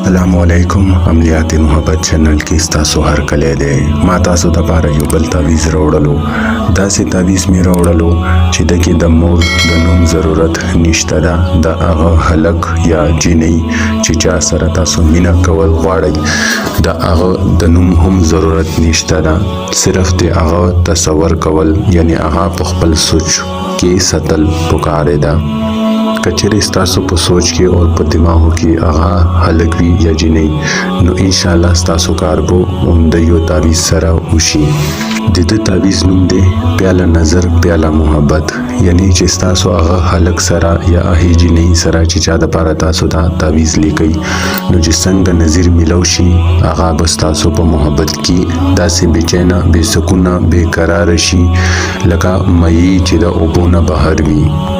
अस्सलामुअलैकुम अमलियात मोहब्बत चैनल की तासो हर कले दे मा तासो द पारा यो बल तावीज़ रावड़लो दासे तावीज़ में रावड़लो چې دکی د مور د نوم ضرورت نشته ده د هغه هلک یا جنۍ چې چا سره تاسو مینا کول غواړئ د هغه د نوم هم ضرورت نشته ده صرف د هغه تصور کول یعنی هغه په خپل سوچ کې ساتل پکاره ده کچری ستاسو په سوچ کې او په دماغو کې هغه هلک وی یا جنۍ نو ان شاء الله ستاسو کار بو هم د یو تعویذ سره وشي د دې تعویذ نوم دی پیاله نظر پیاله محبت یعنی چې تاسو هغه هلک سره یا هغه جنۍ سره چې چا د پاره تاسو دا تعویذ لیکي نو چې څنګه نظر ملو شي هغه بس تاسو په محبت کې داسې بچینا بے سکونه بے قرار شي لکه مې چې د اوبونه بهر وي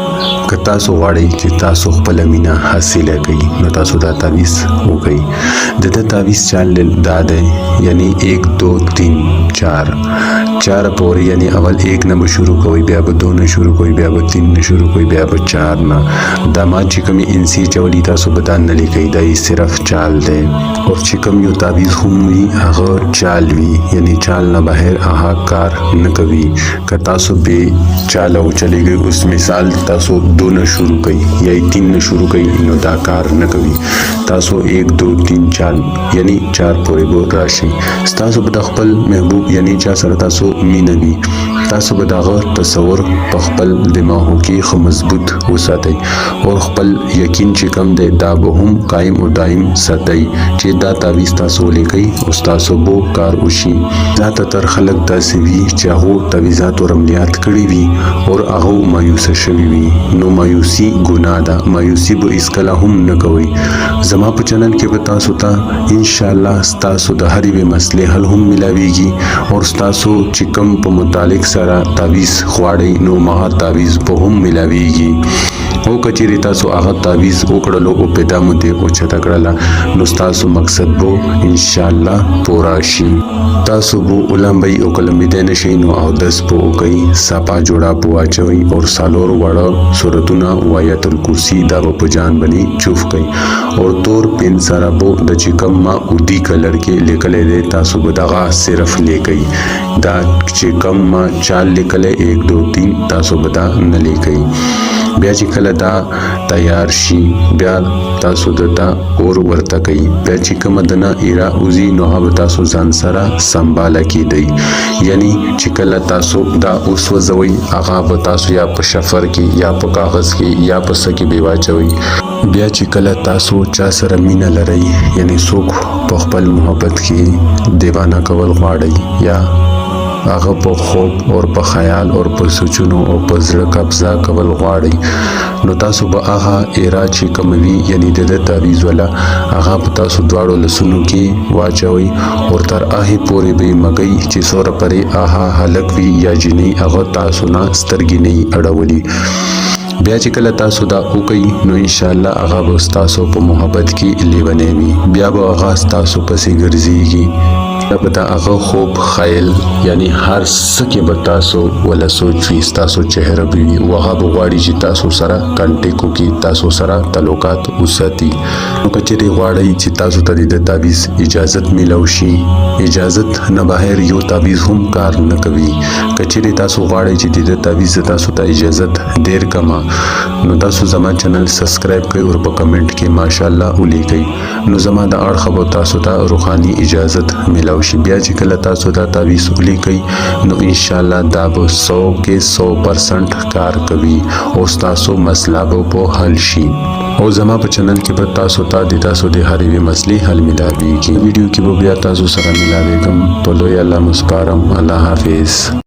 که تاسو غواړئ چې تاسو خپل مینا حاصله کړئ نو تاسو دا تعویذ وکړئ د دې تعویذ چل دا دی یعنی 1 2 3 4 پورې یعنی اول 1 نه شروع کوئ بیا به 2 نه شروع کوئ بیا به 3 نه شروع کوئ بیا به 4 نه دا ما چې کوم انسی چولی تاسو بدان نه لیکئ دا صرف چال دی او چې کوم یو تعویذ هم وي هغه چال وي یعنی چال نه بهر هغه کار نه کوي که تاسو به چالو چلیږئ اوس مثال تاسو 2 نه شروع کړئ یا 3 نه شروع کړئ نو دا کار نه کوي تاسو 1 2 3 4 یعنی 4 پورې به راشي تاسو به خپل محبوب یعنی چا سره تاسو مینوي تاسو به دغه تصور په خپل دماغو کې خو مضبوط وساتئ او خپل یقین چې کوم دی دا به هم قائم او دائم ساتئ چې دا تعویذ تاسو لیکئ او تاسو بو کار وشي ذات تر خلق داسې وي چې هغه تعویذات او عملیات کړی وي او هغه مایوس شوی وي نو مایوسی ګناه ده مایوسی به اسکله هم نه کوي زما په چینل کې به تاسو ته ان شاء الله تاسو د هرې مسلې حل هم ملاويږي او تاسو چې کوم په متعلق سره تعویذ خواړی نو ما تعویذ په هم ملاويږي او کچری تاسو هغه تعویذ وکړلو او پیدا مو دې او چتا کړلا نو تاسو مقصد بو ان شاء الله پورا شي تاسو بو علماء او کلمې دې نشي نو او 10 په کوي صفا جوړا پوا چوي او سالور وړو سورتونه آیت الکرسی دا په جان بني چوف کوي او تور پن سره بو د چکم ما اودی کلر کې لیکلې دې تاسو بدغه صرف لیکي دا چکم ما چال لیکلې 1 2 3 تاسو بدا نه لیکي بیا چې کله دا تیار شي بیا تاسو دته اور ورته کوي بیا چې کوم دنا ایرا اوزی نو هغه تاسو ځان سره سنباله کیدی یعنی چې کله تاسو دا اوس وزوي هغه به تاسو یا په شفر کې یا په کاغذ کې یا په سکه بیواچوي بیا چې کله تاسو چا سره مینه لرئ یعنی څوک په خپل محبت کې دیوانه کول غواړي یا هغه په خوب او په خیال او په سوچونو او په زړه قبضه کول غواړي نو تاسو به هغه ایرا چې کوموي یعنی د تعویذ ولا هغه په تاسو دواړو لسونو کې واچوي او تر هغه پورې به مګي چې سور پرې هغه هلک وی یا جنۍ هغه تاسو نه سترګې نه اړولي بیا چې کله تاسو دا وکئ نو ان شاء الله هغه به تاسو په محبت کې لیونی وي بیا به هغه تاسو پسې ګرځيږي به دا هغه خوب خیال یعنی هر څه کې به تاسو ولا سوچ وي تاسو چهره وي هغه به غواړي چې تاسو سره کانټیکټ وکړي تاسو سره تعلقات وساتي نو کچېرې غواړي چې تاسو ته د تعویذ اجازه ملو شي اجازه نه بهر یو تعویذ هم کار نه کوي کچېرې تاسو غواړي چې د تعویذ تاسو ته اجازه ډیر کما نو تاسو زما چینل سبسکرایب کړئ او په کمنټ کې ماشاءالله ولیکئ نو زما د اړ خبر تاسو ته روحاني اجازه ملو شي بیا چې کله تاسو دا تعویذ ولیکئ نو ان شاء الله دا به 100 کې 100% کار کوي او تاسو مسله به په حل شي او زما په چینل کې به تاسو ته د تاسو د هرې مسلې حل ملاويږي ویډیو کې به بیا تاسو سره ملاويږم په لوی الله مسپارم الله حافظ